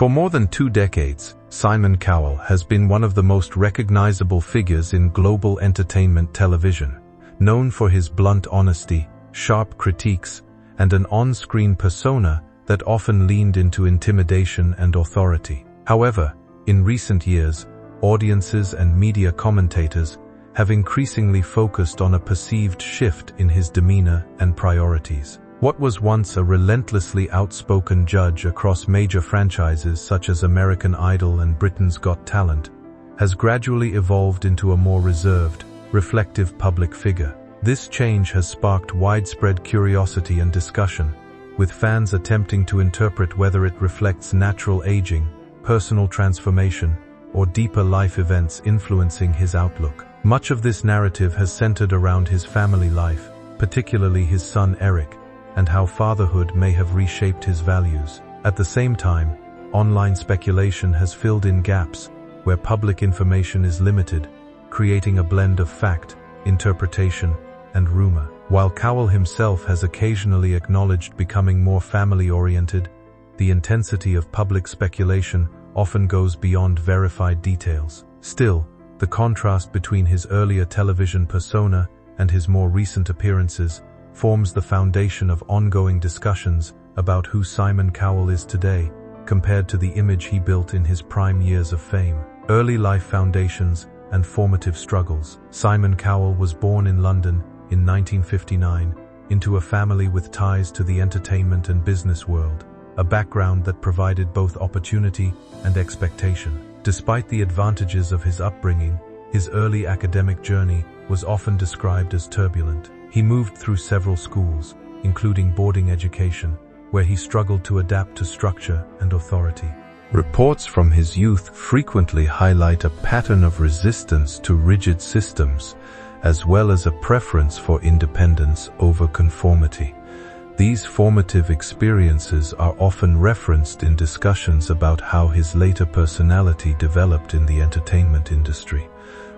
For more than 2 decades, Simon Cowell has been one of the most recognizable figures in global entertainment television, known for his blunt honesty, sharp critiques, and an on-screen persona that often leaned into intimidation and authority. However, in recent years, audiences and media commentators have increasingly focused on a perceived shift in his demeanor and priorities. What was once a relentlessly outspoken judge across major franchises such as American Idol and Britain's Got Talent has gradually evolved into a more reserved, reflective public figure. This change has sparked widespread curiosity and discussion, with fans attempting to interpret whether it reflects natural aging, personal transformation, or deeper life events influencing his outlook. Much of this narrative has centered around his family life, particularly his son Eric, and how fatherhood may have reshaped his values. At the same time, online speculation has filled in gaps where public information is limited, creating a blend of fact, interpretation, and rumor. While Cowell himself has occasionally acknowledged becoming more family-oriented, the intensity of public speculation often goes beyond verified details. Still, the contrast between his earlier television persona and his more recent appearances forms the foundation of ongoing discussions about who Simon Cowell is today, compared to the image he built in his prime years of fame. Early life foundations and formative struggles. Simon Cowell was born in London in 1959 into a family with ties to the entertainment and business world, a background that provided both opportunity and expectation. Despite the advantages of his upbringing, his early academic journey was often described as turbulent. He moved through several schools, including boarding education, where he struggled to adapt to structure and authority. Reports from his youth frequently highlight a pattern of resistance to rigid systems, as well as a preference for independence over conformity. These formative experiences are often referenced in discussions about how his later personality developed in the entertainment industry.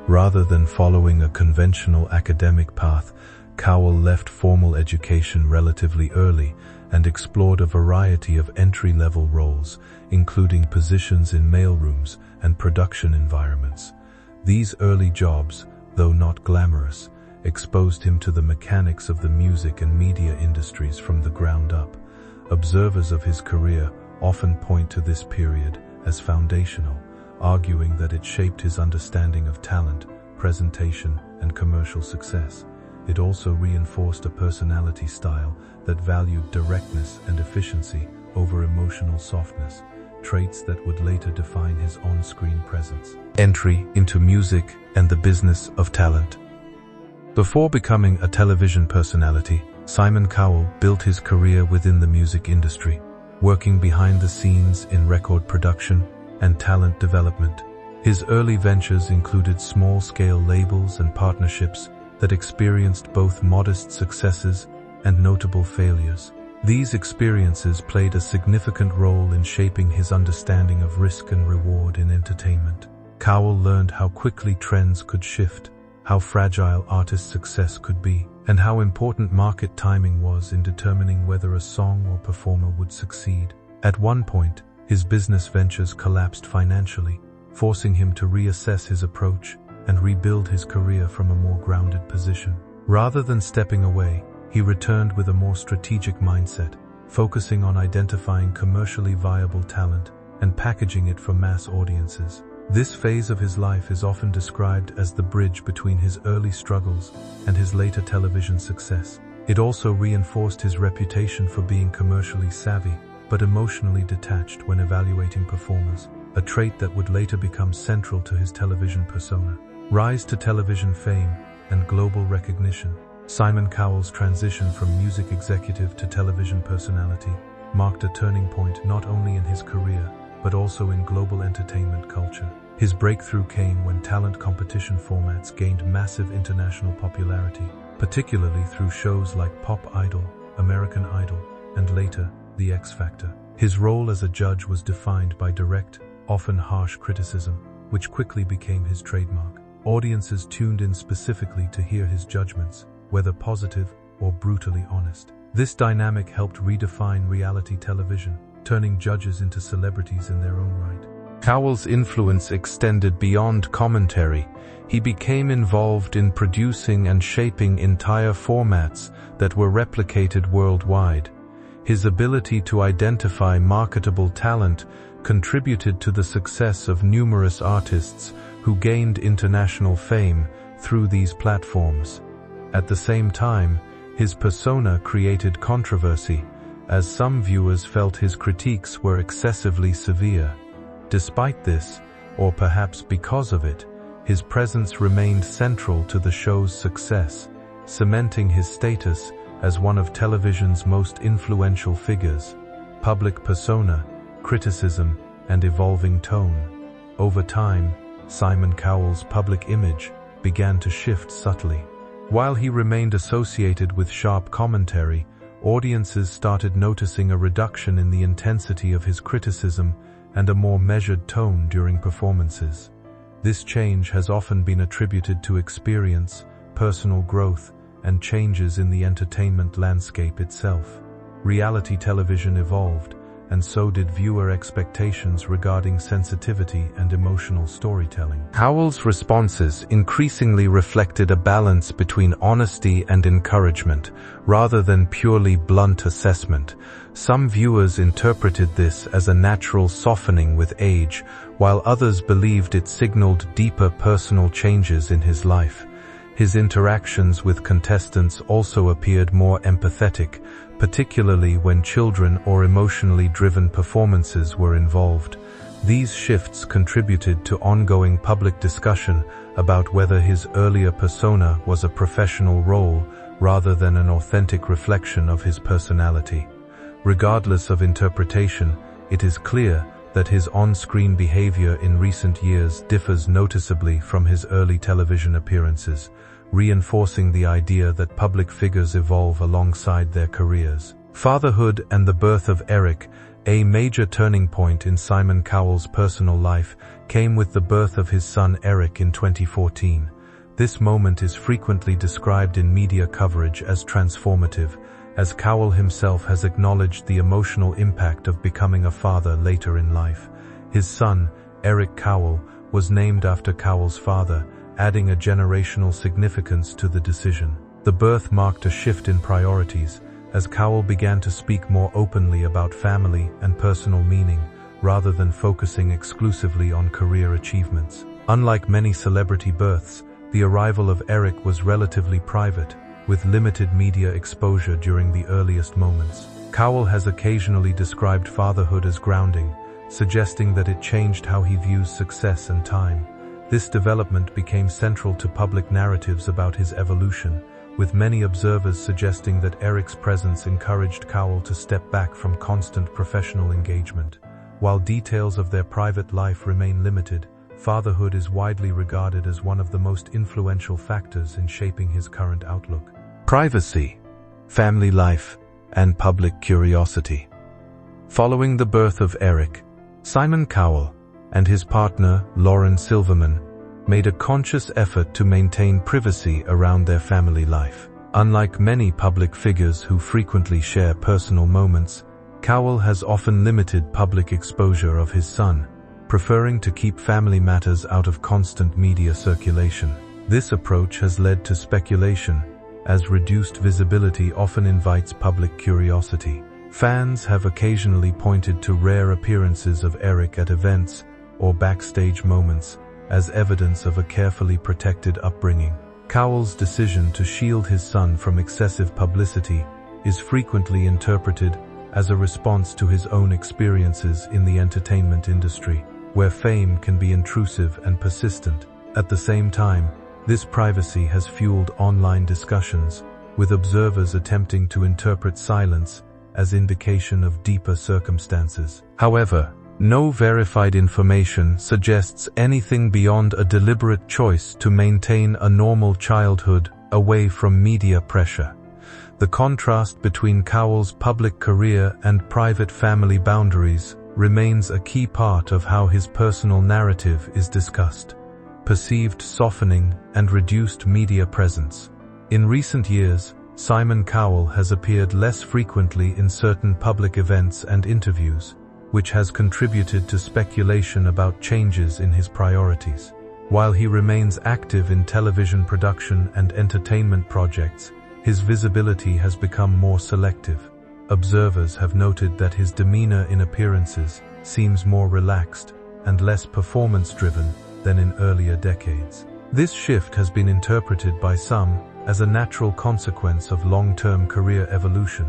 Rather than following a conventional academic path, Cowell left formal education relatively early and explored a variety of entry-level roles, including positions in mailrooms and production environments. These early jobs, though not glamorous, exposed him to the mechanics of the music and media industries from the ground up. Observers of his career often point to this period as foundational, arguing that it shaped his understanding of talent, presentation, and commercial success. It also reinforced a personality style that valued directness and efficiency over emotional softness, traits that would later define his on-screen presence. Entry into music and the business of talent. Before becoming a television personality, Simon Cowell built his career within the music industry, working behind the scenes in record production and talent development. His early ventures included small-scale labels and partnerships that experienced both modest successes and notable failures. These experiences played a significant role in shaping his understanding of risk and reward in entertainment. Cowell learned how quickly trends could shift, how fragile artist success could be, and how important market timing was in determining whether a song or performer would succeed. At one point, his business ventures collapsed financially, forcing him to reassess his approach and rebuild his career from a more grounded position. Rather than stepping away, he returned with a more strategic mindset, focusing on identifying commercially viable talent and packaging it for mass audiences. This phase of his life is often described as the bridge between his early struggles and his later television success. It also reinforced his reputation for being commercially savvy, but emotionally detached when evaluating performers, a trait that would later become central to his television persona. Rise to television fame and global recognition. Simon Cowell's transition from music executive to television personality marked a turning point not only in his career, but also in global entertainment culture. His breakthrough came when talent competition formats gained massive international popularity, particularly through shows like Pop Idol, American Idol, and later, The X Factor. His role as a judge was defined by direct, often harsh criticism, which quickly became his trademark. Audiences tuned in specifically to hear his judgments, whether positive or brutally honest. This dynamic helped redefine reality television, turning judges into celebrities in their own right. Cowell's influence extended beyond commentary. He became involved in producing and shaping entire formats that were replicated worldwide. His ability to identify marketable talent contributed to the success of numerous artists who gained international fame through these platforms. At the same time, his persona created controversy, as some viewers felt his critiques were excessively severe. Despite this, or perhaps because of it, his presence remained central to the show's success, cementing his status as one of television's most influential figures. Public persona, criticism, and evolving tone. Over time, Simon Cowell's public image began to shift subtly. While he remained associated with sharp commentary, audiences started noticing a reduction in the intensity of his criticism and a more measured tone during performances. This change has often been attributed to experience, personal growth, and changes in the entertainment landscape itself. Reality television evolved, and so did viewer expectations regarding sensitivity and emotional storytelling. Cowell's responses increasingly reflected a balance between honesty and encouragement, rather than purely blunt assessment. Some viewers interpreted this as a natural softening with age, while others believed it signaled deeper personal changes in his life. His interactions with contestants also appeared more empathetic, particularly when children or emotionally driven performances were involved. These shifts contributed to ongoing public discussion about whether his earlier persona was a professional role rather than an authentic reflection of his personality. Regardless of interpretation, it is clear that his on-screen behavior in recent years differs noticeably from his early television appearances, reinforcing the idea that public figures evolve alongside their careers. Fatherhood and the birth of Eric, a major turning point in Simon Cowell's personal life, came with the birth of his son Eric in 2014. This moment is frequently described in media coverage as transformative, as Cowell himself has acknowledged the emotional impact of becoming a father later in life. His son, Eric Cowell, was named after Cowell's father, adding a generational significance to the decision. The birth marked a shift in priorities, as Cowell began to speak more openly about family and personal meaning, rather than focusing exclusively on career achievements. Unlike many celebrity births, the arrival of Eric was relatively private, with limited media exposure during the earliest moments. Cowell has occasionally described fatherhood as grounding, suggesting that it changed how he views success and time. This development became central to public narratives about his evolution, with many observers suggesting that Eric's presence encouraged Cowell to step back from constant professional engagement. While details of their private life remain limited, fatherhood is widely regarded as one of the most influential factors in shaping his current outlook. Privacy, family life, and public curiosity. Following the birth of Eric, Simon Cowell and his partner, Lauren Silverman, made a conscious effort to maintain privacy around their family life. Unlike many public figures who frequently share personal moments, Cowell has often limited public exposure of his son, preferring to keep family matters out of constant media circulation. This approach has led to speculation, as reduced visibility often invites public curiosity. Fans have occasionally pointed to rare appearances of Eric at events or backstage moments as evidence of a carefully protected upbringing. Cowell's decision to shield his son from excessive publicity is frequently interpreted as a response to his own experiences in the entertainment industry, where fame can be intrusive and persistent. At the same time, this privacy has fueled online discussions, with observers attempting to interpret silence as indication of deeper circumstances. However, no verified information suggests anything beyond a deliberate choice to maintain a normal childhood away from media pressure. The contrast between Cowell's public career and private family boundaries remains a key part of how his personal narrative is discussed. Perceived softening and reduced media presence. In recent years, Simon Cowell has appeared less frequently in certain public events and interviews, which has contributed to speculation about changes in his priorities. While he remains active in television production and entertainment projects, his visibility has become more selective. Observers have noted that his demeanor in appearances seems more relaxed and less performance-driven than in earlier decades. This shift has been interpreted by some as a natural consequence of long-term career evolution,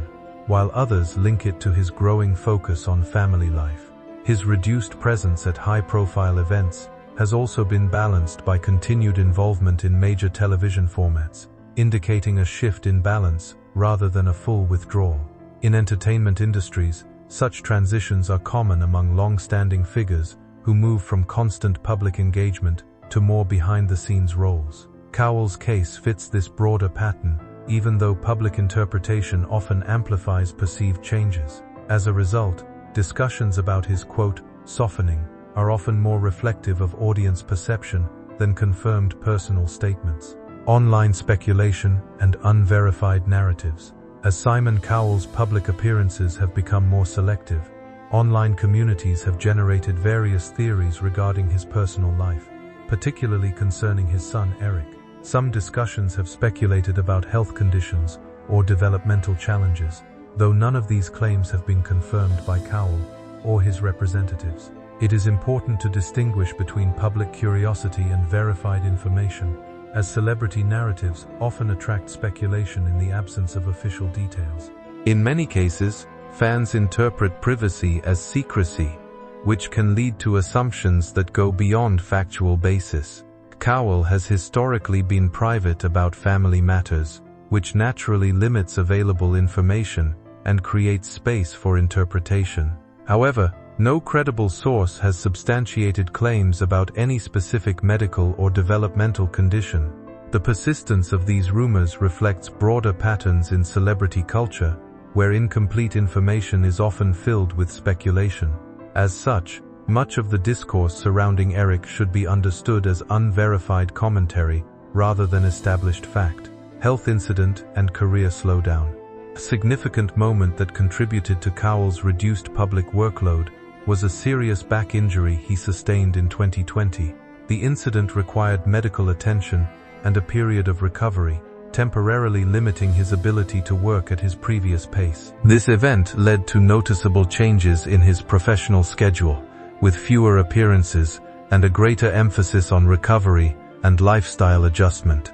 while others link it to his growing focus on family life. His reduced presence at high-profile events has also been balanced by continued involvement in major television formats, indicating a shift in balance rather than a full withdrawal. In entertainment industries, such transitions are common among long-standing figures who move from constant public engagement to more behind-the-scenes roles. Cowell's case fits this broader pattern, even though public interpretation often amplifies perceived changes. As a result, discussions about his, quote, softening are often more reflective of audience perception than confirmed personal statements. Online speculation and unverified narratives. As Simon Cowell's public appearances have become more selective, online communities have generated various theories regarding his personal life, particularly concerning his son Eric. Some discussions have speculated about health conditions or developmental challenges, though none of these claims have been confirmed by Cowell or his representatives. It is important to distinguish between public curiosity and verified information, as celebrity narratives often attract speculation in the absence of official details. In many cases, fans interpret privacy as secrecy, which can lead to assumptions that go beyond factual basis. Cowell has historically been private about family matters, which naturally limits available information and creates space for interpretation. However, no credible source has substantiated claims about any specific medical or developmental condition. The persistence of these rumors reflects broader patterns in celebrity culture, where incomplete information is often filled with speculation. As such, much of the discourse surrounding Eric should be understood as unverified commentary rather than established fact. Health incident and career slowdown. A significant moment that contributed to Cowell's reduced public workload was a serious back injury he sustained in 2020. The incident required medical attention and a period of recovery, temporarily limiting his ability to work at his previous pace. This event led to noticeable changes in his professional schedule, with fewer appearances and a greater emphasis on recovery and lifestyle adjustment.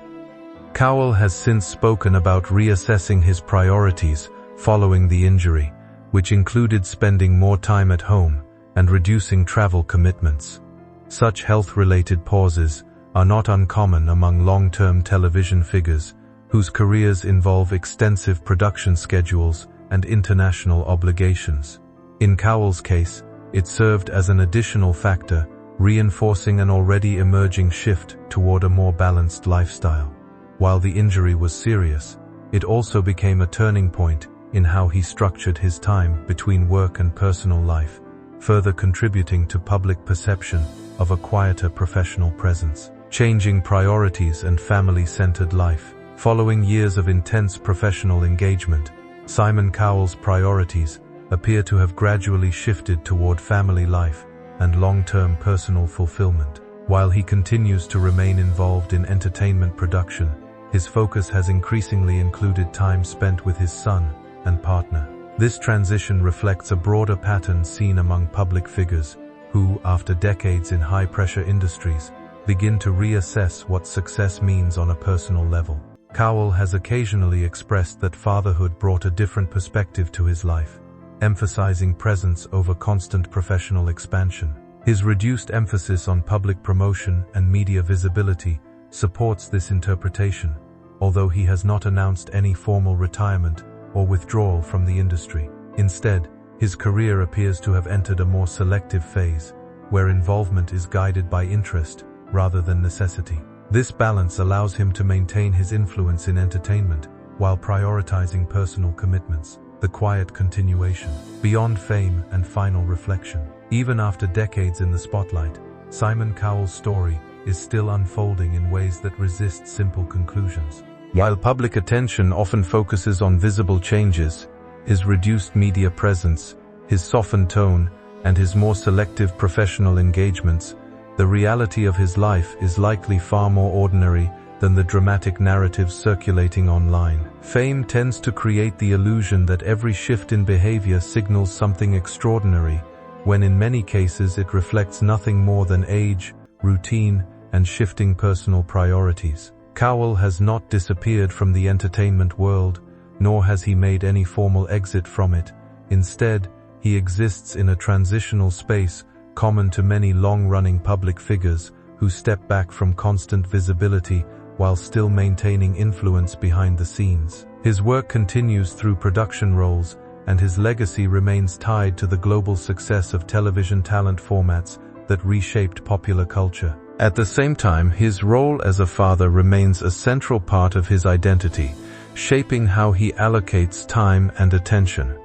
Cowell has since spoken about reassessing his priorities following the injury, which included spending more time at home and reducing travel commitments. Such health-related pauses are not uncommon among long-term television figures whose careers involve extensive production schedules and international obligations. In Cowell's case, it served as an additional factor, reinforcing an already emerging shift toward a more balanced lifestyle. While the injury was serious, it also became a turning point in how he structured his time between work and personal life, further contributing to public perception of a quieter professional presence. Changing priorities and family-centered life. Following years of intense professional engagement, Simon Cowell's priorities appear to have gradually shifted toward family life and long-term personal fulfillment. While he continues to remain involved in entertainment production, his focus has increasingly included time spent with his son and partner. This transition reflects a broader pattern seen among public figures who, after decades in high-pressure industries, begin to reassess what success means on a personal level. Cowell has occasionally expressed that fatherhood brought a different perspective to his life, emphasizing presence over constant professional expansion. His reduced emphasis on public promotion and media visibility supports this interpretation, although he has not announced any formal retirement or withdrawal from the industry. Instead, his career appears to have entered a more selective phase, where involvement is guided by interest rather than necessity. This balance allows him to maintain his influence in entertainment while prioritizing personal commitments. The quiet continuation. Beyond fame and final reflection. Even after decades in the spotlight, Simon Cowell's story is still unfolding in ways that resist simple conclusions. While public attention often focuses on visible changes, his reduced media presence, his softened tone, and his more selective professional engagements, the reality of his life is likely far more ordinary than the dramatic narratives circulating online. Fame tends to create the illusion that every shift in behavior signals something extraordinary, when in many cases it reflects nothing more than age, routine, and shifting personal priorities. Cowell has not disappeared from the entertainment world, nor has he made any formal exit from it. Instead, he exists in a transitional space common to many long-running public figures who step back from constant visibility while still maintaining influence behind the scenes. His work continues through production roles, and his legacy remains tied to the global success of television talent formats that reshaped popular culture. At the same time, his role as a father remains a central part of his identity, shaping how he allocates time and attention.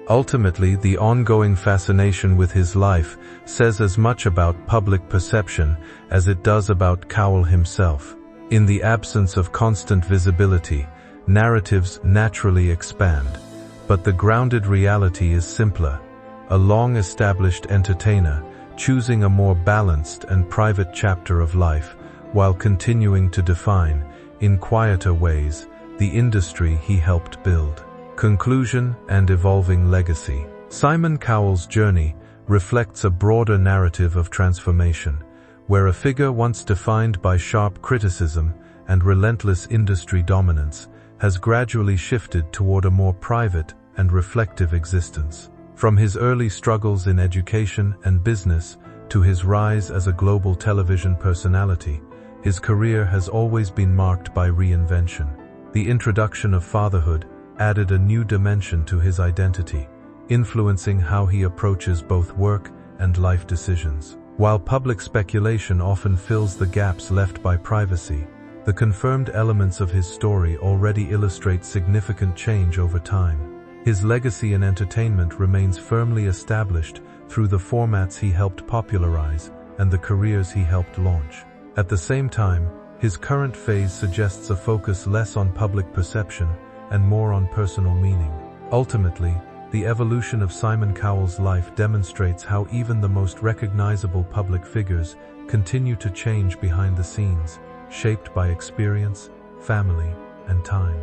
Ultimately, the ongoing fascination with his life says as much about public perception as it does about Cowell himself. In the absence of constant visibility, narratives naturally expand, but the grounded reality is simpler: a long-established entertainer choosing a more balanced and private chapter of life while continuing to define, in quieter ways, the industry he helped build. Conclusion and evolving legacy. Simon Cowell's journey reflects a broader narrative of transformation, where a figure once defined by sharp criticism and relentless industry dominance has gradually shifted toward a more private and reflective existence. From his early struggles in education and business to his rise as a global television personality, his career has always been marked by reinvention. The introduction of fatherhood added a new dimension to his identity, influencing how he approaches both work and life decisions. While public speculation often fills the gaps left by privacy, the confirmed elements of his story already illustrate significant change over time. His legacy in entertainment remains firmly established through the formats he helped popularize and the careers he helped launch. At the same time, his current phase suggests a focus less on public perception and more on personal meaning. Ultimately, the evolution of Simon Cowell's life demonstrates how even the most recognizable public figures continue to change behind the scenes, shaped by experience, family, and time.